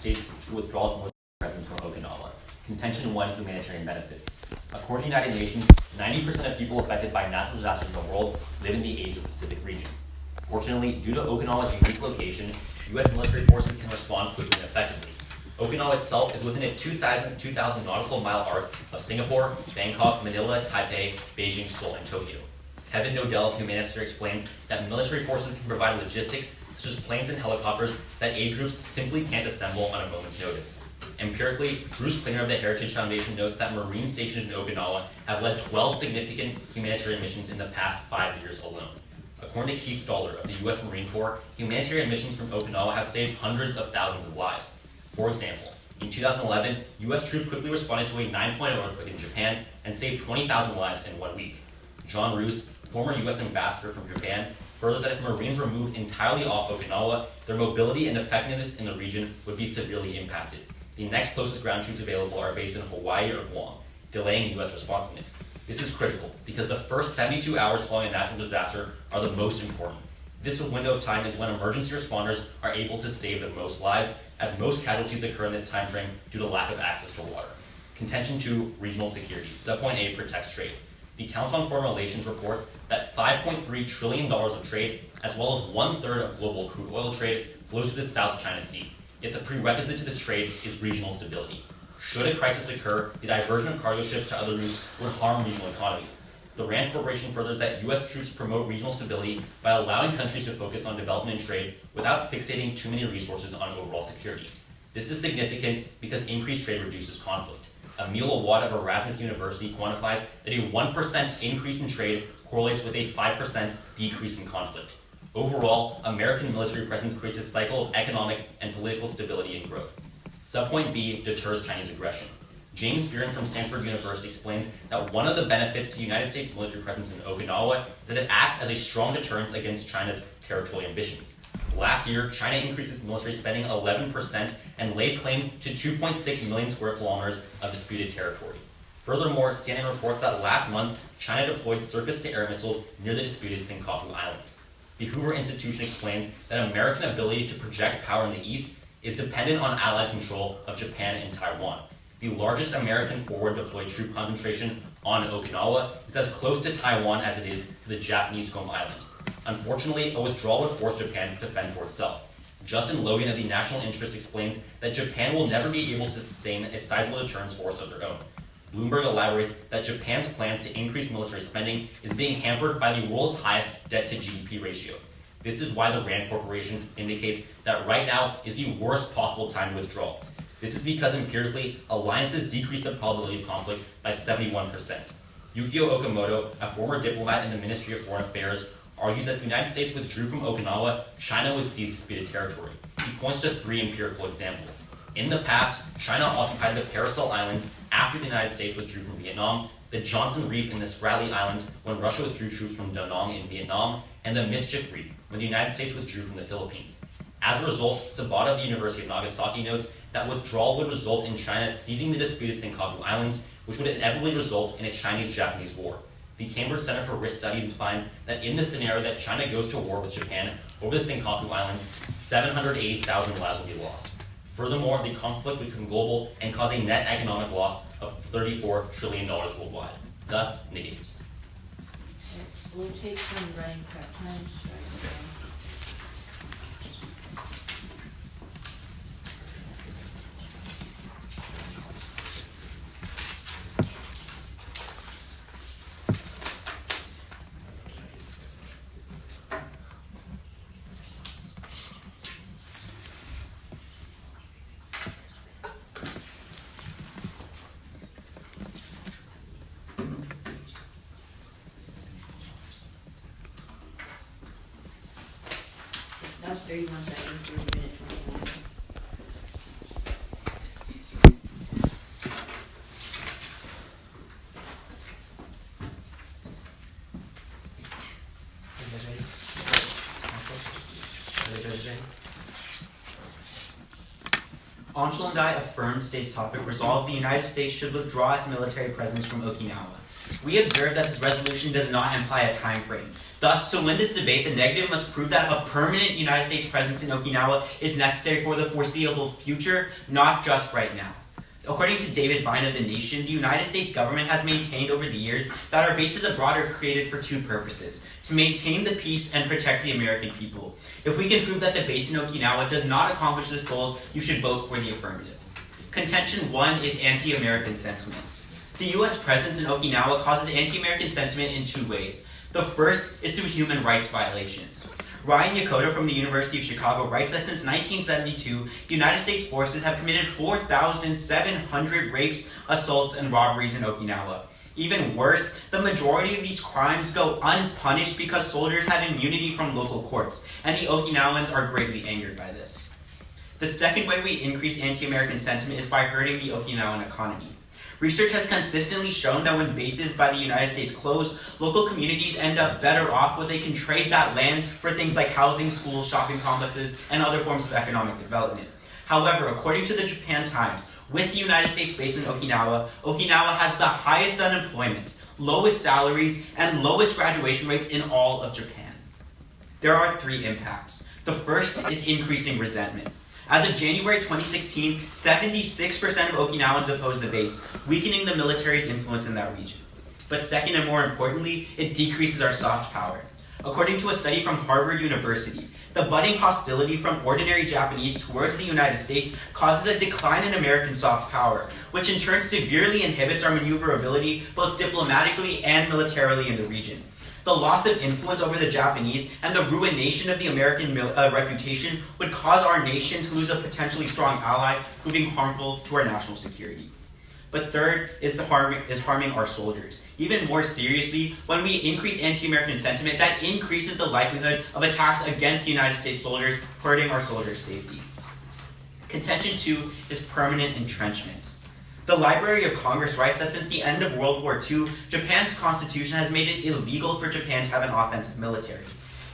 States should withdraw its military presence from Okinawa. Contention 1, humanitarian benefits. According to the United Nations, 90% of people affected by natural disasters in the world live in the Asia-Pacific region. Fortunately, due to Okinawa's unique location, U.S. military forces can respond quickly and effectively. Okinawa itself is within a 2,000 nautical mile arc of Singapore, Bangkok, Manila, Taipei, Beijing, Seoul, and Tokyo. Kevin Nodell of Humanitarian explains that military forces can provide logistics such as planes and helicopters that aid groups simply can't assemble on a moment's notice. Empirically, Bruce Klinger of the Heritage Foundation notes that Marines stationed in Okinawa have led 12 significant humanitarian missions in the past 5 years alone. According to Keith Stoller of the U.S. Marine Corps, humanitarian missions from Okinawa have saved hundreds of thousands of lives. For example, in 2011, U.S. troops quickly responded to a 9.0 earthquake in Japan and saved 20,000 lives in 1 week. John Roos, former U.S. ambassador from Japan, furthers that if Marines were moved entirely off Okinawa, their mobility and effectiveness in the region would be severely impacted. The next closest ground troops available are based in Hawaii or Guam, delaying U.S. responsiveness. This is critical because the first 72 hours following a natural disaster are the most important. This window of time is when emergency responders are able to save the most lives, as most casualties occur in this time frame due to lack of access to water. Contention 2, regional security. Subpoint A, protects trade. The Council on Foreign Relations reports that $5.3 trillion of trade, as well as 1/3 of global crude oil trade, flows through the South China Sea. Yet the prerequisite to this trade is regional stability. Should a crisis occur, the diversion of cargo ships to other routes would harm regional economies. The RAND Corporation furthers that U.S. troops promote regional stability by allowing countries to focus on development and trade without fixating too many resources on overall security. This is significant because increased trade reduces conflict. Emil Awad of Erasmus University quantifies that a 1% increase in trade correlates with a 5% decrease in conflict. Overall, American military presence creates a cycle of economic and political stability and growth. Subpoint B, deters Chinese aggression. James Fearon from Stanford University explains that one of the benefits to the United States military presence in Okinawa is that it acts as a strong deterrence against China's territorial ambitions. Last year, China increased its military spending 11% and laid claim to 2.6 million square kilometers of disputed territory. Furthermore, CNN reports that last month, China deployed surface-to-air missiles near the disputed Senkaku Islands. The Hoover Institution explains that American ability to project power in the East is dependent on Allied control of Japan and Taiwan. The largest American forward deployed troop concentration on Okinawa is as close to Taiwan as it is to the Japanese home island. Unfortunately, a withdrawal would force Japan to fend for itself. Justin Logan of the National Interest explains that Japan will never be able to sustain a sizable deterrence force of their own. Bloomberg elaborates that Japan's plans to increase military spending is being hampered by the world's highest debt-to-GDP ratio. This is why the RAND Corporation indicates that right now is the worst possible time to withdraw. This is because empirically, alliances decrease the probability of conflict by 71%. Yukio Okamoto, a former diplomat in the Ministry of Foreign Affairs, argues that if the United States withdrew from Okinawa, China would seize disputed territory. He points to 3 empirical examples. In the past, China occupied the Paracel Islands after the United States withdrew from Vietnam, the Johnson Reef in the Spratly Islands when Russia withdrew troops from Da Nang in Vietnam, and the Mischief Reef when the United States withdrew from the Philippines. As a result, Sabata of the University of Nagasaki notes that withdrawal would result in China seizing the disputed Senkaku Islands, which would inevitably result in a Chinese-Japanese war. The Cambridge Center for Risk Studies finds that in the scenario that China goes to war with Japan over the Senkaku Islands, 780,000 lives will be lost. Furthermore, the conflict would become global and cause a net economic loss of $34 trillion worldwide, thus negate. We'll take some running prep times. That's 31 seconds, 3 minutes, 21. Anshul and I affirm today's topic resolve the United States should withdraw its military presence from Okinawa. We observe that this resolution does not imply a time frame. Thus, to win this debate, the negative must prove that a permanent United States presence in Okinawa is necessary for the foreseeable future, not just right now. According to David Vine of The Nation, the United States government has maintained over the years that our bases abroad are created for two purposes: to maintain the peace and protect the American people. If we can prove that the base in Okinawa does not accomplish these goals, you should vote for the affirmative. Contention 1 is anti-American sentiment. The U.S. presence in Okinawa causes anti-American sentiment in two ways. The first is through human rights violations. Ryan Yokota from the University of Chicago writes that since 1972, the United States forces have committed 4,700 rapes, assaults, and robberies in Okinawa. Even worse, the majority of these crimes go unpunished because soldiers have immunity from local courts, and the Okinawans are greatly angered by this. The second way we increase anti-American sentiment is by hurting the Okinawan economy. Research has consistently shown that when bases by the United States close, local communities end up better off when they can trade that land for things like housing, schools, shopping complexes, and other forms of economic development. However, according to the Japan Times, with the United States base in Okinawa, Okinawa has the highest unemployment, lowest salaries, and lowest graduation rates in all of Japan. There are three impacts. The first is increasing resentment. As of January 2016, 76% of Okinawans oppose the base, weakening the military's influence in that region. But second, and more importantly, it decreases our soft power. According to a study from Harvard University, the budding hostility from ordinary Japanese towards the United States causes a decline in American soft power, which in turn severely inhibits our maneuverability both diplomatically and militarily in the region. The loss of influence over the Japanese and the ruination of the American reputation would cause our nation to lose a potentially strong ally, proving harmful to our national security. But third is harming our soldiers. Even more seriously, when we increase anti-American sentiment, that increases the likelihood of attacks against United States soldiers, hurting our soldiers' safety. Contention 2 is permanent entrenchment. The Library of Congress writes that since the end of World War II, Japan's constitution has made it illegal for Japan to have an offensive military.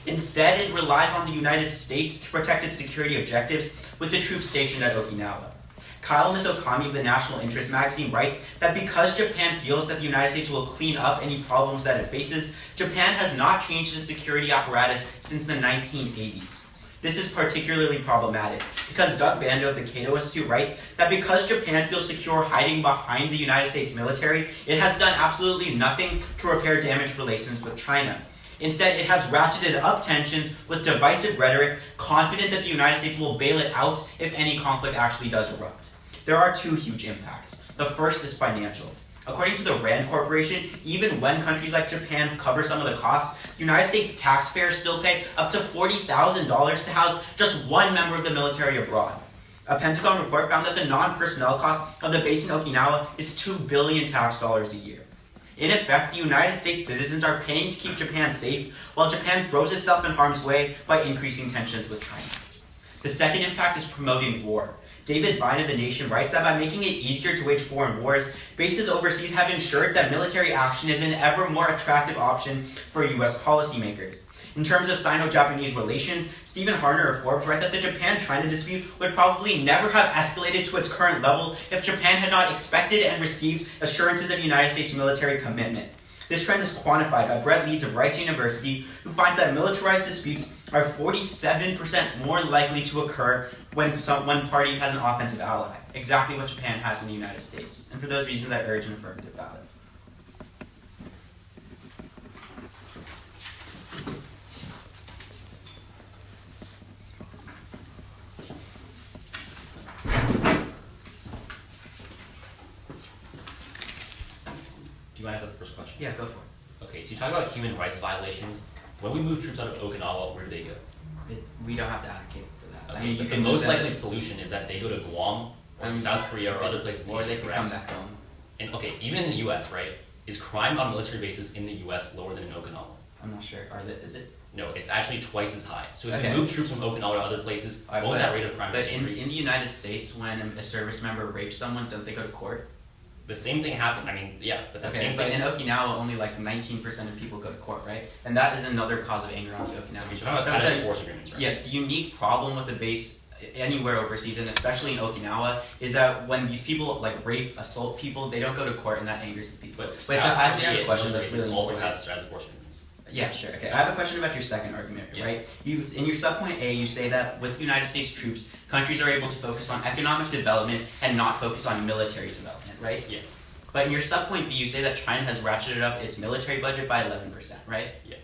Instead, it relies on the United States to protect its security objectives with the troops stationed at Okinawa. Kyle Mizokami of the National Interest magazine writes that because Japan feels that the United States will clean up any problems that it faces, Japan has not changed its security apparatus since the 1980s. This is particularly problematic because Doug Bando of the Cato Institute writes that because Japan feels secure hiding behind the United States military, it has done absolutely nothing to repair damaged relations with China. Instead, it has ratcheted up tensions with divisive rhetoric, confident that the United States will bail it out if any conflict actually does erupt. There are two huge impacts. The first is financial. According to the RAND Corporation, even when countries like Japan cover some of the costs, United States taxpayers still pay up to $40,000 to house just one member of the military abroad. A Pentagon report found that the non-personnel cost of the base in Okinawa is $2 billion tax dollars a year. In effect, the United States citizens are paying to keep Japan safe, while Japan throws itself in harm's way by increasing tensions with China. The second impact is promoting war. David Vine of The Nation writes that by making it easier to wage foreign wars, bases overseas have ensured that military action is an ever more attractive option for U.S. policymakers. In terms of Sino-Japanese relations, Stephen Harner of Forbes writes that the Japan-China dispute would probably never have escalated to its current level if Japan had not expected and received assurances of United States military commitment. This trend is quantified by Brett Leeds of Rice University, who finds that militarized disputes are 47% more likely to occur when one party has an offensive ally, exactly what Japan has in the United States. And for those reasons, I urge an affirmative ballot. Do you want to have the first question? Yeah, go for it. Okay, so you talk about human rights violations. When we move troops out of Okinawa, where do they go? We don't have to advocate for that. Okay, but the most likely solution is that they go to Guam or South Korea or other places. Or they can come back home. And okay, even in the U.S., right? Is crime on military bases in the U.S. lower than in Okinawa? I'm not sure. Is it? No, it's actually twice as high. So if Okay. you move troops from Okinawa to other places, won't that rate of crime But increase? in the United States, when a service member rapes someone, don't they go to court? The same thing happened. I mean, yeah, but the same But thing. in Okinawa, only like 19% of people go to court, right? And that is another cause of anger on the Okinawan. You're talking about status force agreements, right? Yeah, the unique problem with the base anywhere overseas, and especially in Okinawa, is that when these people like rape, assault people, they don't go to court, and that angers the people. But Wait, so I actually have a question that's really also important. have strategic force agreements. Yeah, sure. Okay, I have a question about your second argument, right? You, in your subpoint A, you say that with United States troops, countries are able to focus on economic development and not focus on military development, right? Yeah. But in your subpoint B, you say that China has ratcheted up its military budget by 11%, right? Yeah.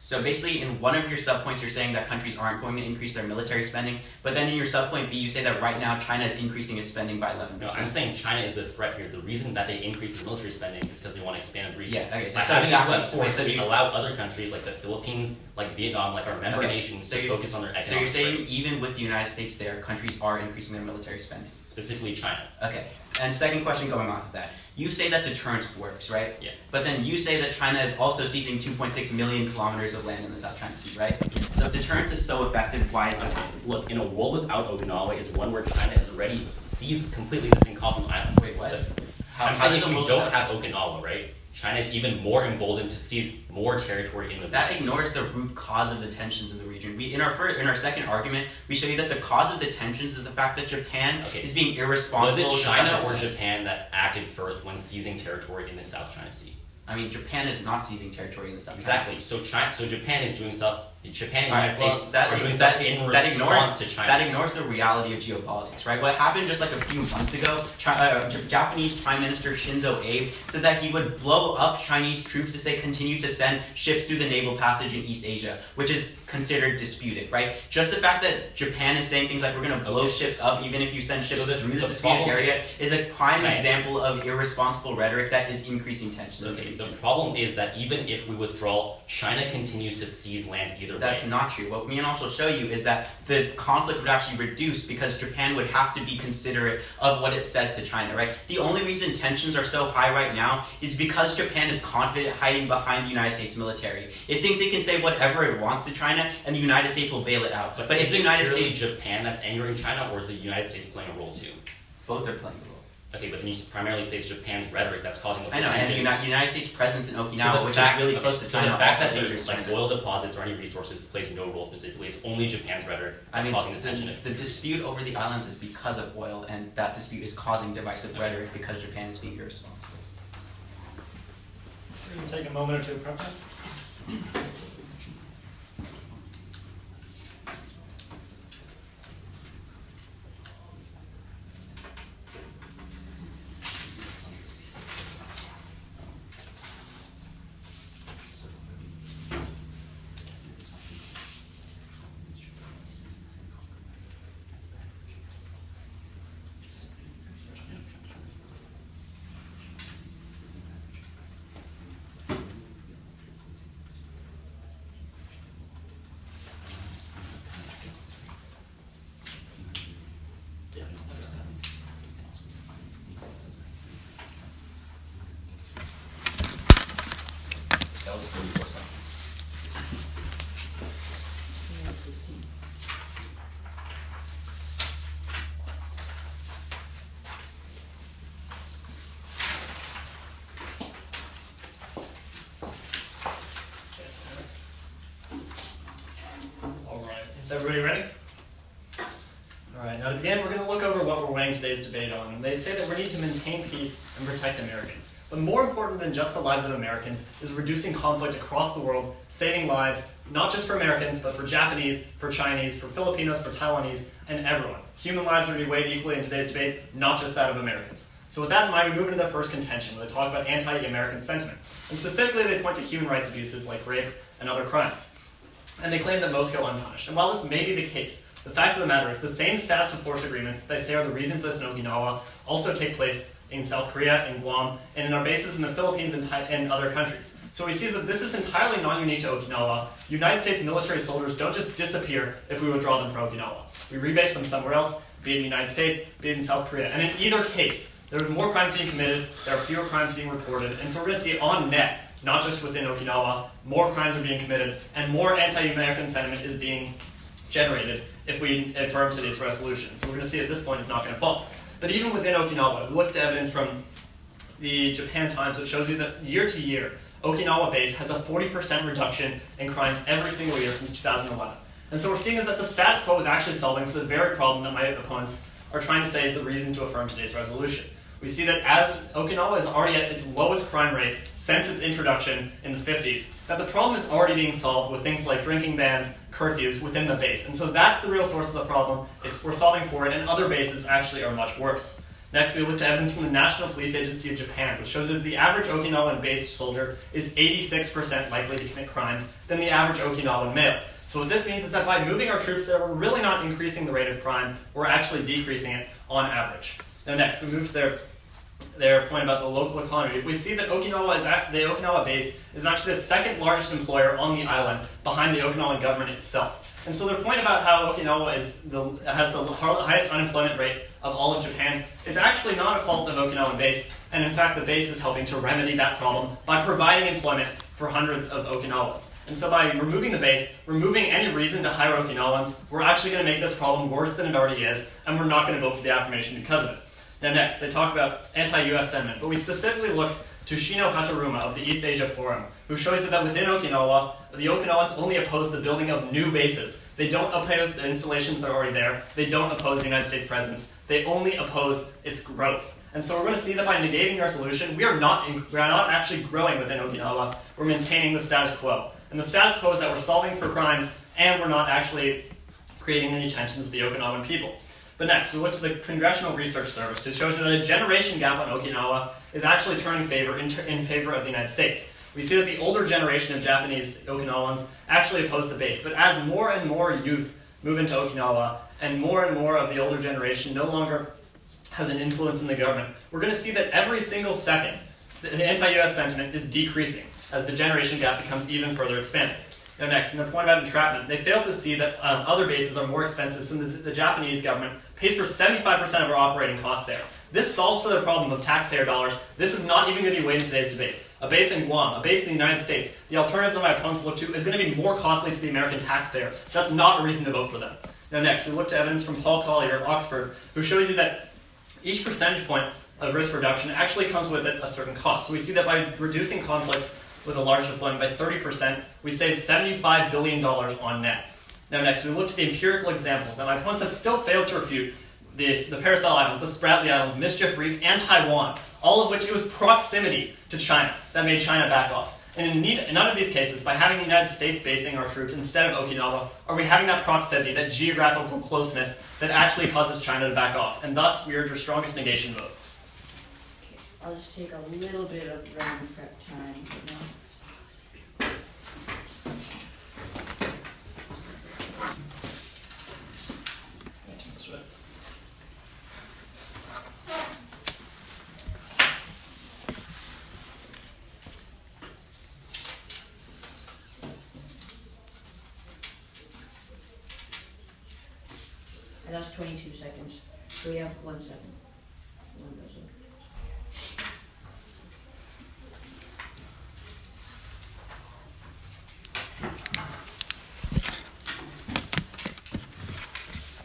So basically, in one of your subpoints, you're saying that countries aren't going to increase their military spending, but then in your subpoint B, you say that right now China is increasing its spending by 11%. No, I'm saying China is the threat here. The reason that they increase their military spending is because they want to expand the region. Yeah, okay. By So having exactly. US force, So they you- allow other countries like the Philippines, like Vietnam, like our member nations So to you're- focus on their economic So you're saying strength. even with the United States there, countries are increasing their military spending? Specifically China. Okay. And second question going off of that. You say that deterrence works, right? Yeah. But then you say that China is also seizing 2.6 million kilometers of land in the South China Sea, right? So if deterrence is so effective, why is that Okay, happening? look, in a world without Okinawa is one where China has already seized completely the Senkaku Islands. Wait, what? I'm how saying does if a we world don't without- have Okinawa, right, China is even more emboldened to seize more territory in the That region. ignores the root cause of the tensions in the region. We in our second argument, we show you that the cause of the tensions is the fact that Japan Okay. is being Was irresponsible. it with the China stuff or it says. Japan that acted first when seizing territory in the South China Sea? I mean, Japan is not seizing territory in the South Exactly. China Sea. So Japan is doing stuff. Japan and the Alright, United well, States that- are doing that- stuff in that response to China. That ignores the reality of geopolitics, right? What happened just like a few months ago, Japanese Prime Minister Shinzo Abe said that he would blow up Chinese troops if they continue to send ships through the naval passage in East Asia, which is considered disputed, right? Just the fact that Japan is saying things like we're going to blow ships up even if you send ships So through this the disputed problem- area is a prime Okay. example of irresponsible rhetoric that is increasing tensions in the Okay, the region. problem is that even if we withdraw, China continues to seize land either way. That's not true. What me and Alt will show you is that the conflict would actually reduce because Japan would have to be considerate of what it says to China, right? The only reason tensions are so high right now is because Japan is confident hiding behind the United States military. It thinks it can say whatever it wants to China and the United States will bail it out. But if is the it United purely States... Japan that's angering China, or is the United States playing a role too? Both are playing a role. Okay, but then you primarily say it's Japan's rhetoric that's causing the I know, and the tension. United States presence in So Okinawa, the which fact- is really okay, close to so China, the fact also that there's angers like China. oil deposits or any resources plays no role specifically. It's only Japan's rhetoric that's causing this tension. the dispute over the islands is because of oil, and that dispute is causing divisive rhetoric because Japan is being irresponsible. We can take a moment or two to prep that. That was 44 seconds. Yeah, 16. All right, is everybody ready? All right, now to begin, we're going to look over what we're weighing today's debate on. And they say that we need to maintain peace and protect Americans. But more important than just the lives of Americans is reducing conflict across the world, saving lives, not just for Americans, but for Japanese, for Chinese, for Filipinos, for Taiwanese, and everyone. Human lives are to be weighed equally in today's debate, not just that of Americans. So with that in mind, we move into their first contention, where they talk about anti-American sentiment. And specifically, they point to human rights abuses like rape and other crimes. And they claim that most go unpunished. And while this may be the case, the fact of the matter is the same status of force agreements that they say are the reason for this in Okinawa also take place in South Korea, in Guam, and in our bases in the Philippines and other countries. So we see that this is entirely non-unique to Okinawa. United States military soldiers don't just disappear if we withdraw them from Okinawa. We rebase them somewhere else, be it in the United States, be it in South Korea. And in either case, there are more crimes being committed, there are fewer crimes being reported, and so we're going to see on net, not just within Okinawa, more crimes are being committed, and more anti-American sentiment is being generated if we affirm today's resolution. So we're going to see at this point it's not going to fall. But even within Okinawa, we looked at evidence from the Japan Times, which shows you that year to year, Okinawa base has a 40% reduction in crimes every single year since 2011. And so what we're seeing is that the status quo is actually solving for the very problem that my opponents are trying to say is the reason to affirm today's resolution. We see that as Okinawa is already at its lowest crime rate since its introduction in the 50s, that the problem is already being solved with things like drinking bans, curfews within the base. And so that's the real source of the problem. We're solving for it, and other bases actually are much worse. Next, we look to evidence from the National Police Agency of Japan, which shows that the average Okinawan-based soldier is 86% likely to commit crimes than the average Okinawan male. So what this means is that by moving our troops there, we're really not increasing the rate of crime, we're actually decreasing it on average. Now next, we move to their point about the local economy. We see that the Okinawa base is actually the second largest employer on the island, behind the Okinawan government itself. And so their point about how Okinawa has the highest unemployment rate of all of Japan is actually not a fault of Okinawan base, and in fact the base is helping to remedy that problem by providing employment for hundreds of Okinawans. And so by removing the base, removing any reason to hire Okinawans, we're actually going to make this problem worse than it already is, and we're not going to vote for the affirmation because of it. Now next, they talk about anti-US sentiment, but we specifically look to Shino Hataruma of the East Asia Forum, who shows that within Okinawa, the Okinawans only oppose the building of new bases. They don't oppose the installations that are already there. They don't oppose the United States presence. They only oppose its growth. And so we're going to see that by negating the resolution, we are not actually growing within Okinawa. We're maintaining the status quo. And the status quo is that we're solving for crimes, and we're not actually creating any tensions with the Okinawan people. But next, we look to the Congressional Research Service, who shows that a generation gap on Okinawa is actually turning in favor of the United States. We see that the older generation of Japanese Okinawans actually oppose the base, but as more and more youth move into Okinawa, and more of the older generation no longer has an influence in the government, we're going to see that every single second, the anti-US sentiment is decreasing as the generation gap becomes even further expanded. Now next, in the point about entrapment, they fail to see that other bases are more expensive since the Japanese government pays for 75% of our operating costs there. This solves for their problem of taxpayer dollars. This is not even going to be weighed in today's debate. A base in Guam, a base in the United States, the alternatives that my opponents look to is going to be more costly to the American taxpayer. So that's not a reason to vote for them. Now next, we look to evidence from Paul Collier of Oxford, who shows you that each percentage point of risk reduction actually comes with it a certain cost. So we see that by reducing conflict with a large deployment by 30%, we save $75 billion on net. Now next, we look to the empirical examples. Now my opponents have still failed to refute the Paracel Islands, the Spratly Islands, Mischief Reef, and Taiwan, all of which it was proximity to China that made China back off. And in none of these cases, by having the United States basing our troops instead of Okinawa, are we having that proximity, that geographical closeness that actually causes China to back off. And thus, we urge your strongest negation vote. Okay, I'll just take a little bit of round prep time. You know? And that's 22 seconds. So we have 1 second. One goes in.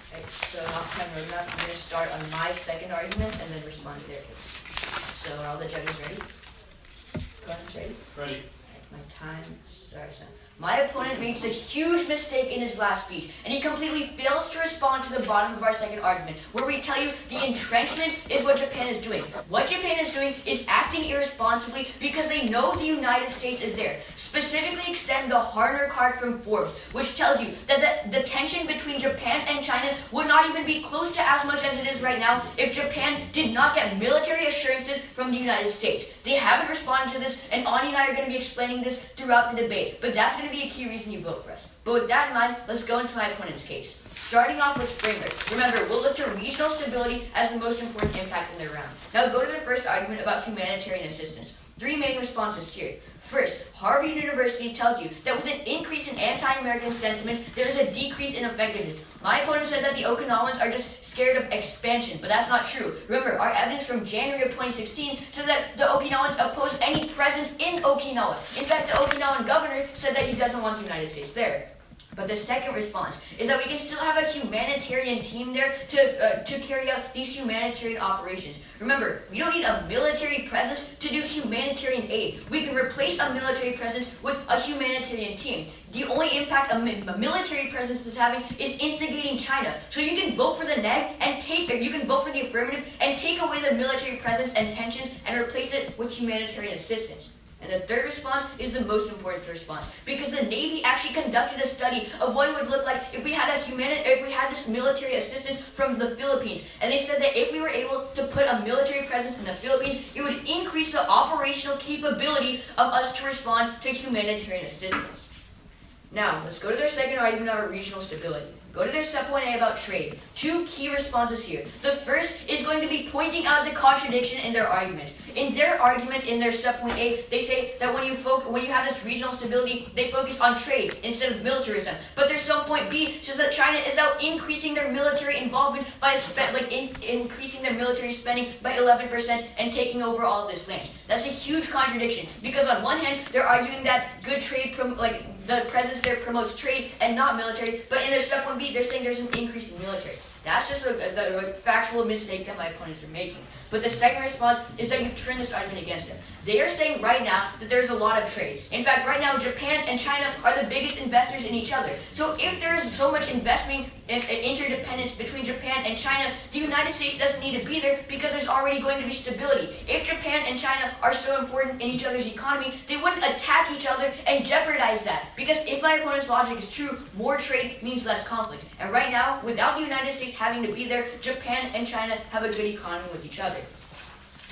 Okay, so I'm going to start on my second argument and then respond to their case. So are all the judges ready? Opponents ready? Ready. My time starts now. My opponent makes a huge mistake in his last speech, and he completely fails to respond to the bottom of our second argument, where we tell you the entrenchment is what Japan is doing. What Japan is doing is acting irresponsibly because they know the United States is there. Specifically extend the Harner card from Forbes, which tells you that the tension between Japan and China would not even be close to as much as it is right now if Japan did not get military assurances from the United States. They haven't responded to this, and Ani and I are going to be explaining this throughout the debate, but that's going to be a key reason you vote for us. But with that in mind, let's go into my opponent's case. Starting off with framework. Remember, we'll look to regional stability as the most important impact in their round. Now go to the first argument about humanitarian assistance. 3 main responses here. First, Harvard University tells you that with an increase in anti-American sentiment, there is a decrease in effectiveness. My opponent said that the Okinawans are just scared of expansion, but that's not true. Remember, our evidence from January of 2016 said that the Okinawans oppose any presence in Okinawa. In fact, the Okinawan governor said that he doesn't want the United States there. But the second response is that we can still have a humanitarian team there to carry out these humanitarian operations. Remember, we don't need a military presence to do humanitarian aid. We can replace a military presence with a humanitarian team. The only impact a military presence is having is instigating China. So you can vote for the neg and you can vote for the affirmative and take away the military presence and tensions and replace it with humanitarian assistance. And the third response is the most important response, because the Navy actually conducted a study of what it would look like if we had this military assistance from the Philippines. And they said that if we were able to put a military presence in the Philippines, it would increase the operational capability of us to respond to humanitarian assistance. Now, let's go to their second argument about regional stability. Go to their step 1A about trade. Two key responses here. The first is going to be pointing out the contradiction in their argument. In their argument, in their step 1A, they say that when you have this regional stability, they focus on trade instead of militarism. But their sub point B says that China is now increasing their military involvement by increasing their military spending by 11% and taking over all of this land. That's a huge contradiction, because on one hand, they're arguing that good trade, the presence there promotes trade and not military, but in their step 1B, they're saying there's an increase in military. That's just a factual mistake that my opponents are making. But the second response is that you turn this argument against them. They are saying right now that there's a lot of trade. In fact, right now, Japan and China are the biggest investors in each other. So if there is so much investment and interdependence between Japan and China, the United States doesn't need to be there because there's already going to be stability. If Japan and China are so important in each other's economy, they wouldn't attack each other and jeopardize that. Because if my opponent's logic is true, more trade means less conflict. And right now, without the United States having to be there, Japan and China have a good economy with each other.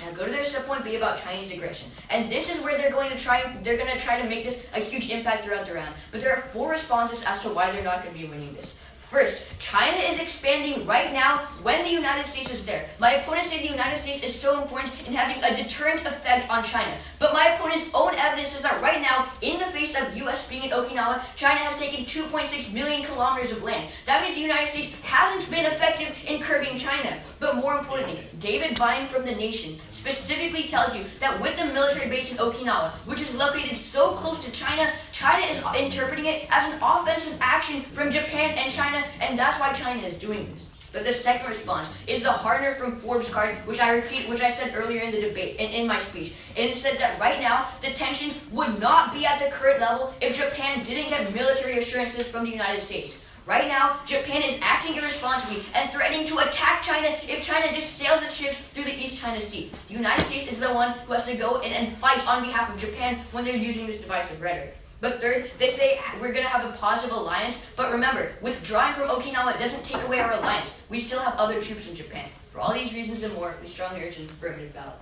Now go to their step 1B about Chinese aggression. And this is where they're going to try to make this a huge impact throughout the round. But there are 4 responses as to why they're not going to be winning this. First, China is expanding right now when the United States is there. My opponents say the United States is so important in having a deterrent effect on China. But my opponent's own evidence is that right now, in the face of US being in Okinawa, China has taken 2.6 million kilometers of land. That means the United States hasn't been effective in curbing China. But more importantly, David Vine from The Nation specifically tells you that with the military base in Okinawa, which is located so close to China, China is interpreting it as an offensive action from Japan and China, and that's why China is doing this. But the second response is the Harner from Forbes card, which I said earlier in the debate, in my speech. And it said that right now, the tensions would not be at the current level if Japan didn't get military assurances from the United States. Right now, Japan is acting irresponsibly and threatening to attack China if China just sails its ships through the East China Sea. The United States is the one who has to go and fight on behalf of Japan when they're using this divisive rhetoric. But third, they say we're going to have a positive alliance. But remember, withdrawing from Okinawa doesn't take away our alliance. We still have other troops in Japan. For all these reasons and more, we strongly urge an affirmative ballot.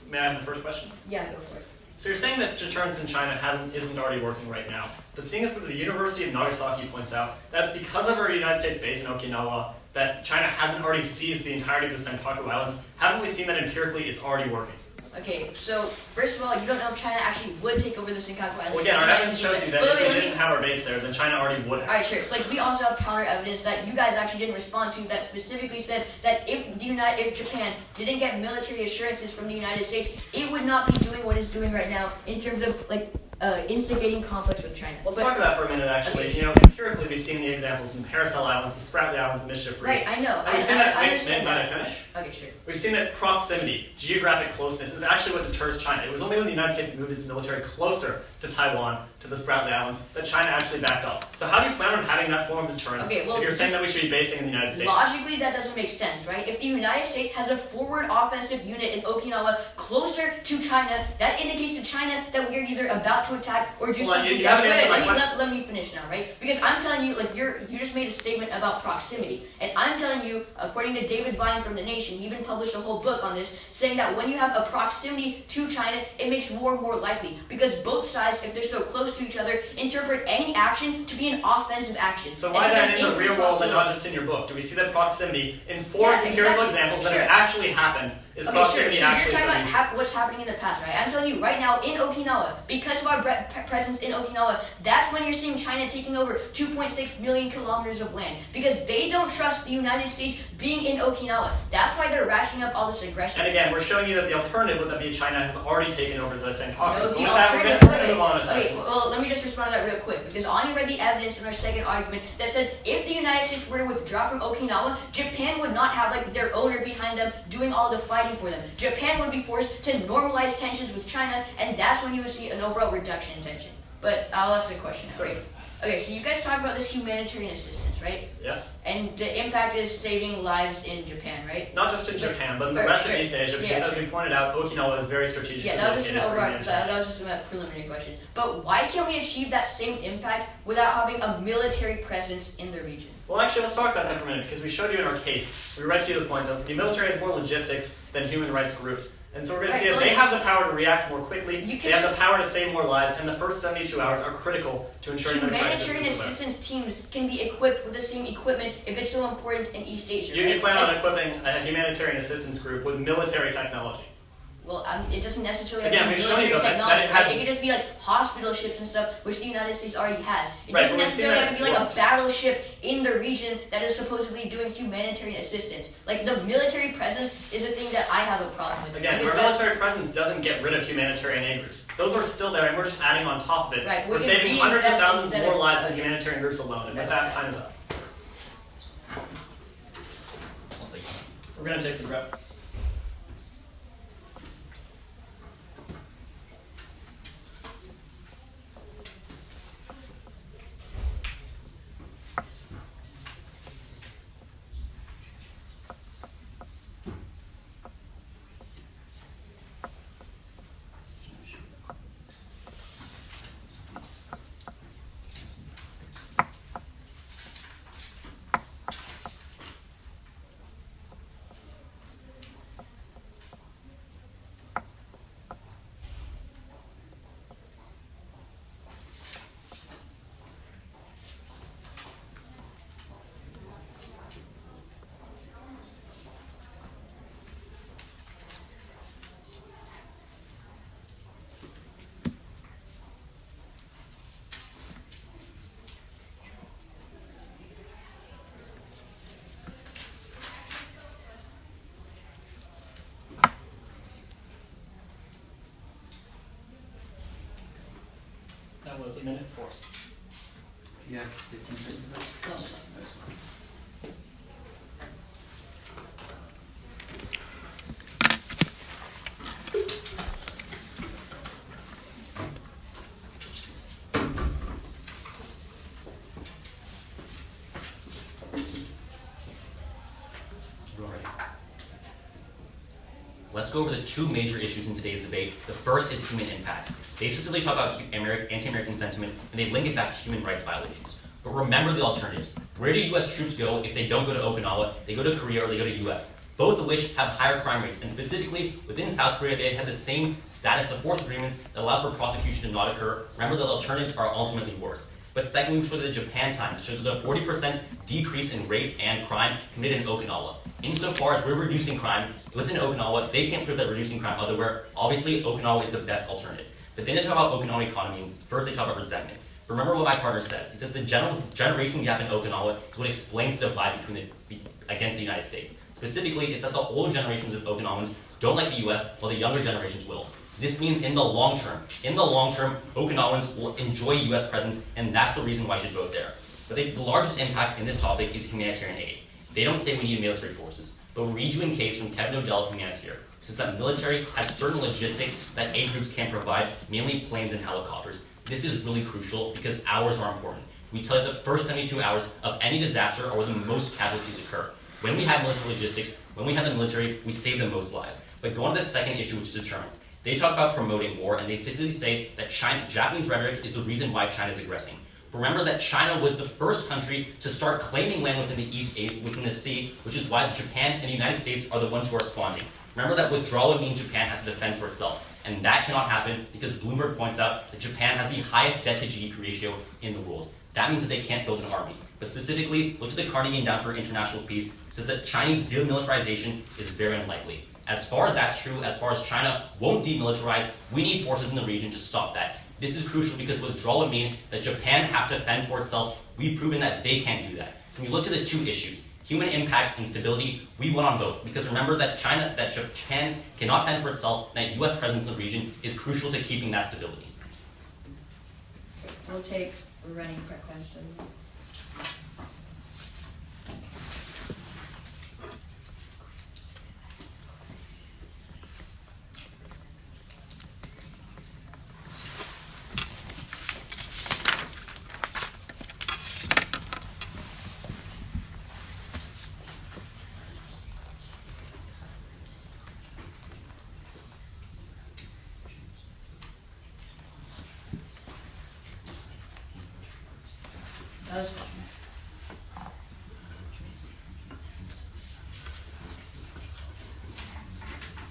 May I have the first question? Yeah, go for it. So you're saying that deterrence in China isn't already working right now. But seeing as that the University of Nagasaki points out, that's because of our United States base in Okinawa that China hasn't already seized the entirety of the Senkaku Islands. Haven't we seen that empirically it's already working? Okay, so first of all, you don't know if China actually would take over the Senkaku Islands. Well, again, our evidence shows you that if we didn't have our base there, then China already would have. Alright, sure. So we also have counter evidence that you guys actually didn't respond to that specifically said that if Japan didn't get military assurances from the United States, it would not be doing what it's doing right now in terms of instigating conflicts with China. Let's talk about that for a minute, actually. Okay. You know, empirically, we've seen the examples in the Paracel Islands, the Spratly Islands, the Mischief Reef. Right, I know. And we've seen that. I understand Might I that. finish? Okay, sure. We've seen that proximity, geographic closeness, is actually what deters China. It was only when the United States moved its military closer to Taiwan, to the Spratly Islands, that China actually backed off. So how do you plan on having that form of deterrence Okay, well, if you're saying that we should be basing in the United States? Logically, that doesn't make sense, right? If the United States has a forward offensive unit in Okinawa closer to China, that indicates to China that we're either about to attack or do something. You haven't answered my question. Let me finish now, right? Because I'm telling you, you just made a statement about proximity, and I'm telling you, according to David Vine from The Nation, he even published a whole book on this, saying that when you have a proximity to China, it makes war more likely because both sides allies, if they're so close to each other, interpret any action to be an offensive action. So why then in the real world and not just in your book? Do we see that proximity in four empirical examples that have actually happened? Is proximity actually you're talking something? about what's happening in the past, right? I'm telling you right now in Okinawa, because of our presence in Okinawa, that's when you're seeing China taking over 2.6 million kilometers of land, because they don't trust the United States being in Okinawa. That's why they're rationing up all this aggression. And again, we're showing you that the alternative would that be China has already taken over the Senkaku. No, the We're going to move on a okay, second. well, let me just respond to that real quick, because Ani read the evidence in our second argument that says if the United States were to withdraw from Okinawa, Japan would not have like their owner behind them doing all the fighting for them. Japan would be forced to normalize tensions with China, and that's when you would see an overall reduction in tension. But I'll ask a question now, right? Okay, so you guys talk about this humanitarian assistance, right? Yes. And the impact is saving lives in Japan, right? Not just in Japan, but in the rest of East Asia, because as we pointed out, Okinawa is very strategically Yeah, that was just located. that was just a preliminary question. But why can't we achieve that same impact without having a military presence in the region? Well, actually, let's talk about that for a minute, because we showed you in our case, we read to you the point that the military has more logistics than human rights groups. And so we're going to see that they have the power to react more quickly, they have the power to save more lives, and the first 72 hours are critical to ensuring that a crisis Humanitarian is averted. assistance teams can be equipped with the same equipment if it's so important in East Asia. You plan on equipping a humanitarian assistance group with military technology. Well, it doesn't necessarily have Again, to be we've shown you military that technology, it right? has- It could just be like hospital ships and stuff, which the United States already has. It Right, doesn't but we've seen necessarily that have to be like it's a battleship in the region that is supposedly doing humanitarian assistance. Like, the military presence is the thing that I have a problem with. Again, Because our military presence doesn't get rid of humanitarian aid groups. Those are still there, and we're just adding on top of it. Right, we're we can saving hundreds of reinvest thousands instead more of- lives than okay. humanitarian groups alone. And with That's that, time is up. We're going to take some breath. That was a minute 4. You have 15 seconds left. Let's go over the two major issues in today's debate. The first is human impacts. They specifically talk about anti-American sentiment, and they link it back to human rights violations. But remember the alternatives. Where do U.S. troops go if they don't go to Okinawa? They go to Korea or they go to U.S., both of which have higher crime rates. And specifically, within South Korea, they had the same status of force agreements that allowed for prosecution to not occur. Remember, the alternatives are ultimately worse. But second, we show the Japan Times. It shows that a 40% decrease in rape and crime committed in Okinawa. Insofar as we're reducing crime within Okinawa, they can't prove that reducing crime elsewhere. Obviously, Okinawa is the best alternative. But then they talk about Okinawa economy, and first they talk about resentment. Remember what my partner says. He says the generation gap in Okinawa is what explains the divide against the United States. Specifically, it's that the older generations of Okinawans don't like the U.S., while the younger generations will. This means in the long term, Okinawans will enjoy U.S. presence, and that's the reason why you should vote there. But the largest impact in this topic is humanitarian aid. They don't say we need military forces, but we'll read you a case from Kevin O'Dell from Humanitarian, since that military has certain logistics that aid groups can't provide, mainly planes and helicopters. This is really crucial because hours are important. We tell you the first 72 hours of any disaster are where the most casualties occur. When we have military logistics, when we have the military, we save the most lives. But go on to the second issue, which is deterrence. They talk about promoting war, and they specifically say that Japanese rhetoric is the reason why China is aggressing. Remember that China was the first country to start claiming land within the East within the sea, which is why Japan and the United States are the ones who are responding. Remember that withdrawal would mean Japan has to defend for itself. And that cannot happen because Bloomberg points out that Japan has the highest debt to GDP ratio in the world. That means that they can't build an army. But specifically, look to the Carnegie Endowment for International Peace, which says that Chinese demilitarization is very unlikely. As far as that's true, as far as China won't demilitarize, we need forces in the region to stop that. This is crucial because withdrawal would mean that Japan has to fend for itself. We've proven that they can't do that. So when you look to the two issues, human impacts and stability, we won on both. Because remember that Japan cannot fend for itself, and that US presence in the region is crucial to keeping that stability. We'll take a running quick question.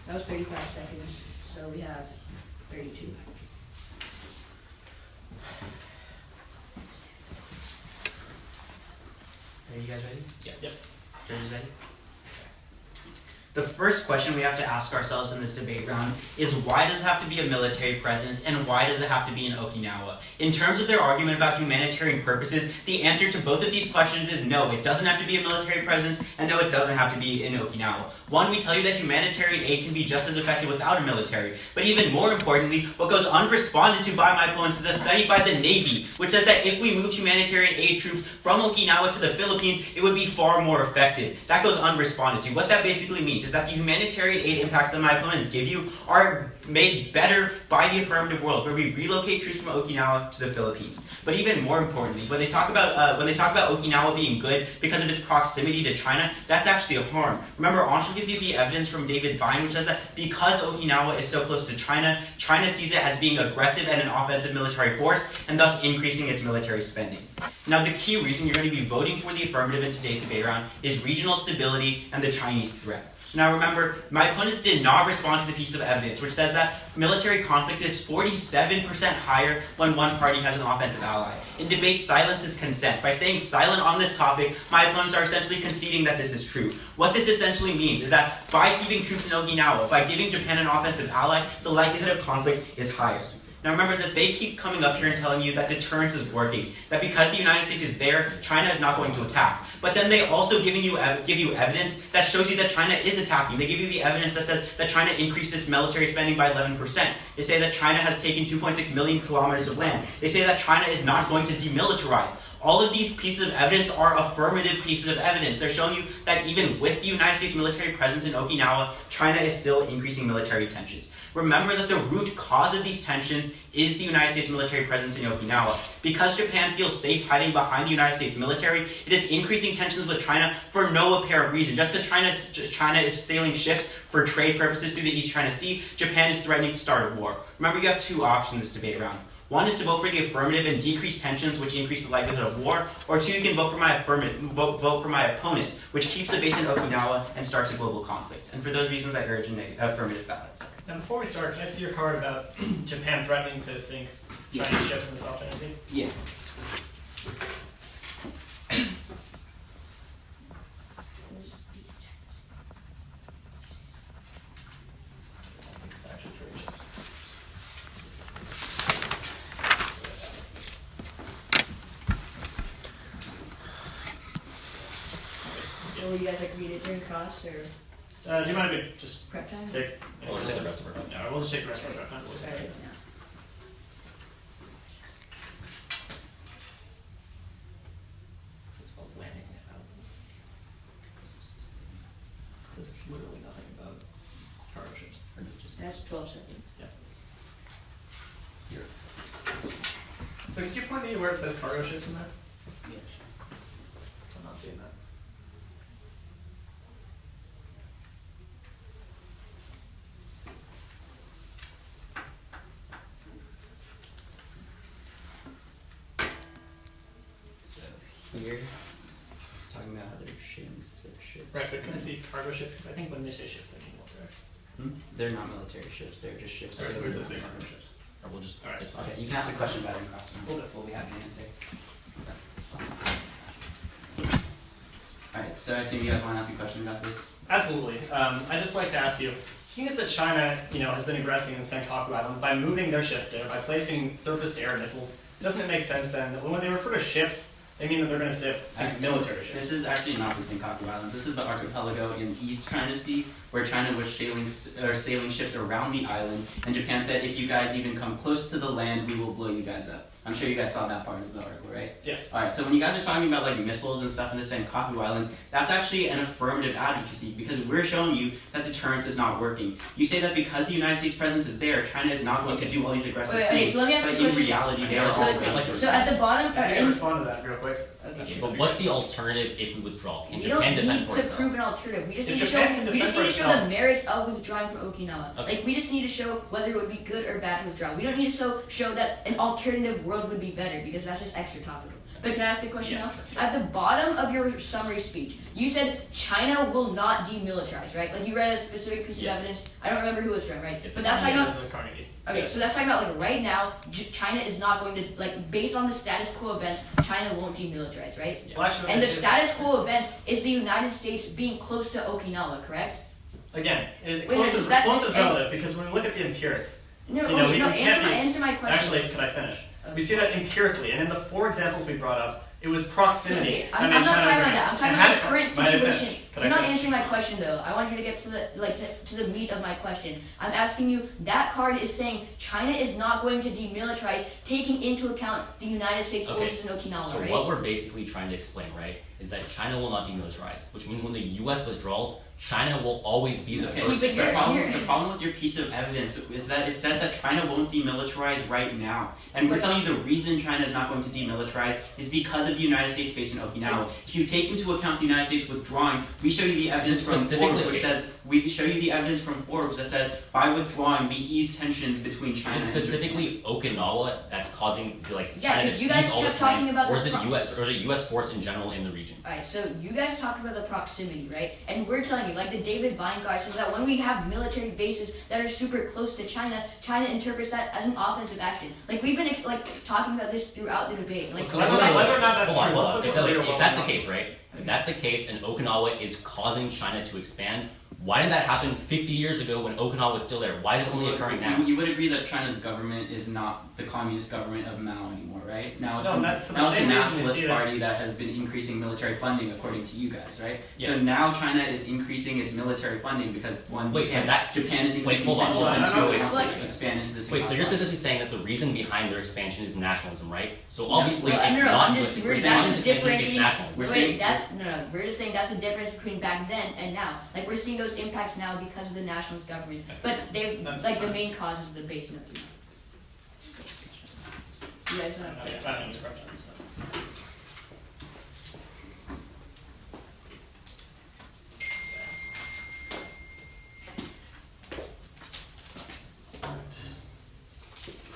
That was 35 seconds, so we have 32. Are you guys ready? Yep. Judges ready? The first question we have to ask ourselves in this debate round is why does it have to be a military presence and why does it have to be in Okinawa? In terms of their argument about humanitarian purposes, the answer to both of these questions is no, it doesn't have to be a military presence, and no, it doesn't have to be in Okinawa. One, we tell you that humanitarian aid can be just as effective without a military, but even more importantly, what goes unresponded to by my opponents is a study by the Navy, which says that if we moved humanitarian aid troops from Okinawa to the Philippines, it would be far more effective. That goes unresponded to. What that basically means is that the humanitarian aid impacts that my opponents give you are made better by the affirmative world, where we relocate troops from Okinawa to the Philippines. But even more importantly, when they talk about Okinawa being good because of its proximity to China, that's actually a harm. Remember, Anshul gives you the evidence from David Vine, which says that because Okinawa is so close to China, China sees it as being aggressive and an offensive military force, and thus increasing its military spending. Now, the key reason you're going to be voting for the affirmative in today's debate round is regional stability and the Chinese threat. Now remember, my opponents did not respond to the piece of evidence which says that military conflict is 47% higher when one party has an offensive ally. In debate, silence is consent. By staying silent on this topic, my opponents are essentially conceding that this is true. What this essentially means is that by keeping troops in Okinawa, by giving Japan an offensive ally, the likelihood of conflict is higher. Now remember that they keep coming up here and telling you that deterrence is working, that because the United States is there, China is not going to attack. But then they also give you evidence that shows you that China is attacking. They give you the evidence that says that China increased its military spending by 11%. They say that China has taken 2.6 million kilometers of land. They say that China is not going to demilitarize. All of these pieces of evidence are affirmative pieces of evidence. They're showing you that even with the United States military presence in Okinawa, China is still increasing military tensions. Remember that the root cause of these tensions is the United States military presence in Okinawa. Because Japan feels safe hiding behind the United States military, it is increasing tensions with China for no apparent reason. Just because China is sailing ships for trade purposes through the East China Sea, Japan is threatening to start a war. Remember, you have two options in this debate round. One is to vote for the affirmative and decrease tensions, which increase the likelihood of war. Or two, you can vote for my vote for my opponents, which keeps the base in Okinawa and starts a global conflict. And for those reasons, I urge affirmative ballots. Now, before we start, can I see your card about Japan threatening to sink Chinese ships in the South China Sea? Yeah. Will you guys like read it during class or Do you mind if we just prep time? take? We'll just take the rest of our time. No, we'll just take the rest of our time. Alright. This is called landing islands. This is literally nothing about cargo ships. Or just That's 12 seconds. here. So could you point me to where it says cargo ships in there? Yeah. I'm not seeing that. So here, it's talking about how they're ships, Right, but can I see cargo ships? Because I think when they say ships, they mean military. They're not military ships. They're just ships. Alright, sailing where's this around thing? partnerships. Or we'll just, Alright. it's fine. Okay, you can ask a question about it in crossfire. We'll do. We'll be happy to answer. Alright, so I assume you guys want to ask a question about this? Absolutely. I'd just like to ask you, seeing as that China, has been aggressing in the Senkaku Islands by moving their ships there, by placing surface-to-air missiles, doesn't it make sense then that when they refer to ships, they mean that they're going to sink military ships? This is actually not the Senkaku Islands. This is the archipelago in East China Sea, where China was sailing ships around the island, and Japan said, if you guys even come close to the land, we will blow you guys up. I'm sure you guys saw that part of the article, right? Yes. Alright, so when you guys are talking about like missiles and stuff in the Senkaku Islands, that's actually an affirmative advocacy because we're showing you that deterrence is not working. You say that because the United States presence is there, China is not going to do all these aggressive things, so let me ask you a but in question. reality they are just I'd like to So at the bottom, Can you respond to that real quick? Okay, but what's the alternative if we withdraw? Can we don't Japan defend need for to itself? prove an alternative. We just If need to Japan show. can We defend just for need to show itself. the merits of withdrawing from Okinawa. Okay. Like we just need to show whether it would be good or bad to withdraw. We don't need to show that an alternative world would be better because that's just extra topical. But can I ask a question Yeah, now? sure. At the bottom of your summary speech, you said China will not demilitarize, right? Like you read a specific piece Yes. of evidence. I don't remember who it's from, right? It's But that's talking about. Carnegie. Okay, so that's talking about like right now, China is not going to like based on the status quo events, China won't demilitarize, right? Yeah. Well, actually, And the this is- status quo events is the United States being close to Okinawa, correct? Again, Wait, close is that's- close is and- relative because when we look at the empirics, No, You know, okay, we- no. we can't be- Answer my question. actually, could I finish? We see that empirically, and in the 4 examples we brought up, it was proximity. I'm not talking about that. I'm talking about the current situation. Could You're I not finish? answering my question though. I want you to get to the meat of my question. I'm asking you. That card is saying China is not going to demilitarize, taking into account the United States Okay. forces in Okinawa, So right? what we're basically trying to explain, right, is that China will not demilitarize, which means when the U.S. withdraws, China will always be the Okay, first. but you're- the problem with your piece of evidence is that it says that China won't demilitarize right now. And we're telling you the reason China is not going to demilitarize is because of the United States base in Okinawa. If you take into account the United States withdrawing, we show you the evidence from Forbes, which says we show you the evidence from Forbes that says by withdrawing we ease tensions between China Is it and specifically Okinawa that's causing like Yeah, China to 'cause you seize guys all kept this land, talking about or the is it pro- U.S. or is it U.S. force in general in the region? Alright, so you guys talked about the proximity, right? And we're telling you, like the David Weingart says that when we have military bases that are super close to China, China interprets that as an offensive action. Like we've been like talking about this throughout the debate. Like Whether you guys- or not that's Hold on, true, hold let's on. look at Because later if what that's we're the not. case, right? If that's the case, and Okinawa is causing China to expand, why did that happen 50 years ago when Okinawa was still there? Why is it only occurring now? You would agree that China's government is not the communist government of Mao anymore, right? Now it's No, a, not for the now it's a same reason we nationalist see that- party that has been increasing military funding according to you guys, right? So Yeah. now China is increasing its military funding because one, Wait, Japan, that- Japan is increasing hold on, tensions, hold on. and No, no, two, wait, it wants like- to expand into the same. Wait, so you're specifically saying that the reason behind their expansion is nationalism, right? So Yeah. obviously Well, it's no, not I'm with just, it's we're, not that's with just intention, it's differentiating. nationalism. We're Wait, saying- that's no. We're just saying that's the difference between back then and now. Like we're seeing those impacts now because of the nationalist government. But they've That's like the fine. main cause is the base of Okinawa. You guys know? I don't answer questions.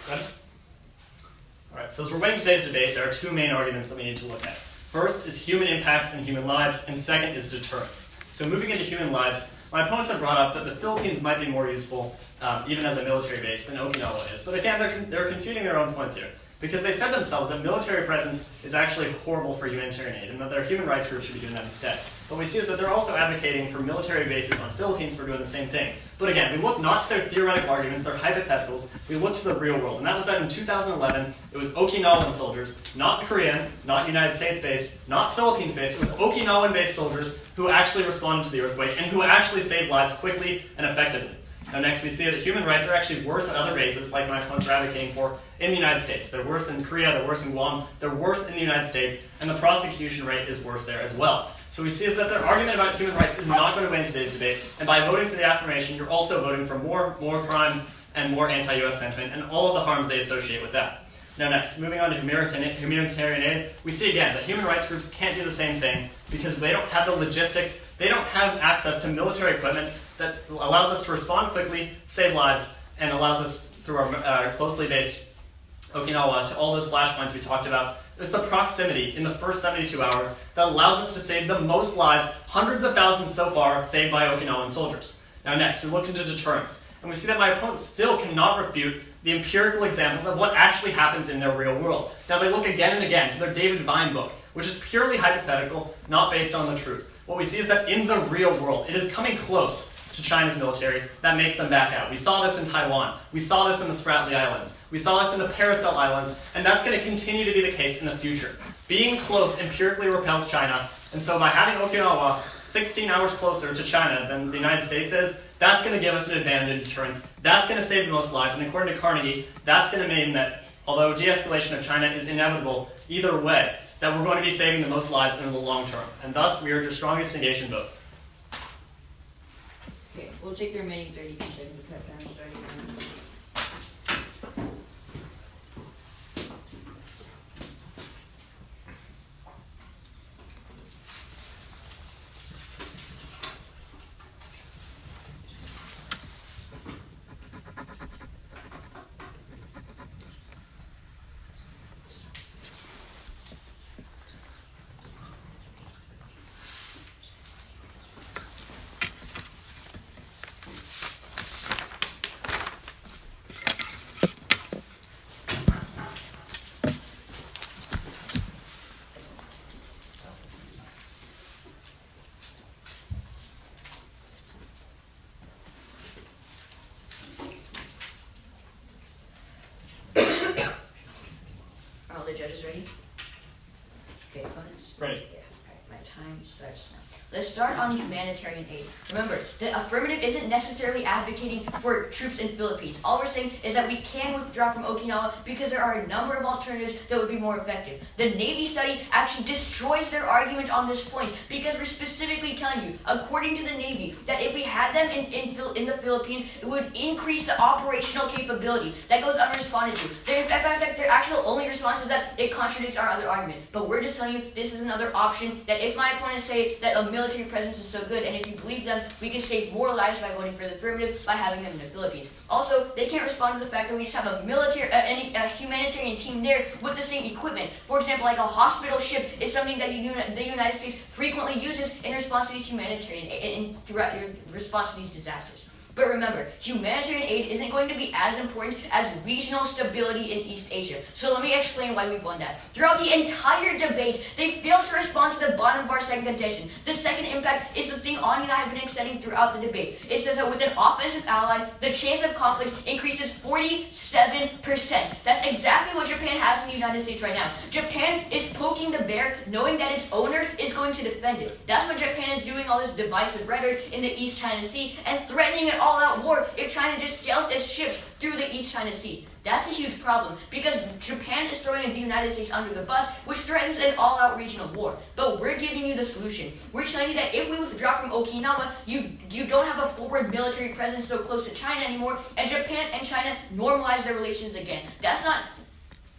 Ready? Alright, so as we're weighing today's debate, there are 2 main arguments that we need to look at. First is human impacts and human lives, and second is deterrence. So moving into human lives, my opponents have brought up that the Philippines might be more useful, even as a military base, than Okinawa is. But again, they're confuting their own points here, because they said themselves that military presence is actually horrible for humanitarian aid, and that their human rights group should be doing that instead. What we see is that they're also advocating for military bases on Philippines for doing the same thing. But again, we look not to their theoretical arguments, their hypotheticals, we look to the real world. And that was that in 2011, it was Okinawan soldiers, not Korean, not United States based, not Philippines based, it was Okinawan based soldiers who actually responded to the earthquake and who actually saved lives quickly and effectively. Now next we see that human rights are actually worse at other bases, like my opponents are advocating for, in the United States. They're worse in Korea, they're worse in Guam, they're worse in the United States, and the prosecution rate is worse there as well. So we see that their argument about human rights is not going to win today's debate, and by voting for the affirmation, you're also voting for more crime and more anti-US sentiment, and all of the harms they associate with that. Now next, moving on to humanitarian aid, we see again that human rights groups can't do the same thing because they don't have the logistics, they don't have access to military equipment that allows us to respond quickly, save lives, and allows us, through our closely based Okinawa, to all those flashpoints we talked about. It's the proximity in the first 72 hours that allows us to save the most lives, hundreds of thousands so far, saved by Okinawan soldiers. Now next, we look into deterrence, and we see that my opponents still cannot refute the empirical examples of what actually happens in their real world. Now they look again and again to their David Vine book, which is purely hypothetical, not based on the truth. What we see is that in the real world, it is coming close to China's military that makes them back out. We saw this in Taiwan. We saw this in the Spratly Islands. We saw this in the Paracel Islands, and that's going to continue to be the case in the future. Being close empirically repels China, and so by having Okinawa 16 hours closer to China than the United States is, that's going to give us an advantage in deterrence. That's going to save the most lives, and according to Carnegie, that's going to mean that although de-escalation of China is inevitable either way, that we're going to be saving the most lives in the long term, and thus we urge your strongest negation vote. Okay, we'll take the remaining 32 seconds to cut down starting now. Are all the judges ready? Okay, opponents? Ready. Yeah, alright, my time starts now. Let's start on humanitarian aid. Remember, the affirmative isn't necessarily advocating for troops in Philippines. All we're saying is that we can withdraw from Okinawa because there are a number of alternatives that would be more effective. The Navy study actually destroys their argument on this point because we're specifically telling you, according to the Navy, that if we had them in the Philippines, it would increase the operational capability. That goes unresponded to. In fact, their actual only response is that it contradicts our other argument. But we're just telling you this is another option that if my opponents say that a military presence is so good, and if you believe them, we can save more lives by voting for the affirmative by having them in the Philippines. Also, they can't respond to the fact that we just have a military, a humanitarian team there with the same equipment. For example, like a hospital ship is something that the United States frequently uses in response to these humanitarian, in response to these disasters. But remember, humanitarian aid isn't going to be as important as regional stability in East Asia. So let me explain why we've won that. Throughout the entire debate, they failed to respond to the bottom of our second contention. The second impact is the thing Anya and I have been extending throughout the debate. It says that with an offensive ally, the chance of conflict increases 47%. That's exactly what Japan has in the United States right now. Japan is poking the bear, knowing that its owner is going to defend it. That's what Japan is doing all this divisive rhetoric in the East China Sea and threatening an all-out war if China just sails its ships through the East China Sea. That's a huge problem because Japan is throwing the United States under the bus, which threatens an all-out regional war. But we're giving you the solution. We're telling you that if we withdraw from Okinawa, you don't have a forward military presence so close to China anymore, and Japan and China normalize their relations again.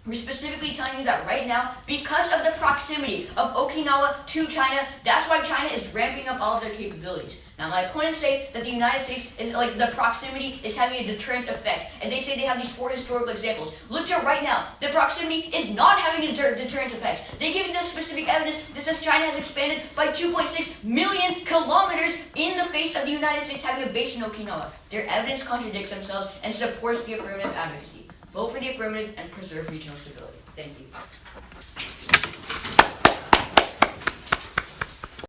We're specifically telling you that right now, because of the proximity of Okinawa to China, that's why China is ramping up all of their capabilities. Now, my opponents say that the United States is like the proximity is having a deterrent effect, and they say they have these 4 historical examples. Look to right now, the proximity is not having a deterrent effect. They give you this specific evidence that says China has expanded by 2.6 million kilometers in the face of the United States having a base in Okinawa. Their evidence contradicts themselves and supports the affirmative advocacy. Vote for the affirmative and preserve regional stability. Thank you.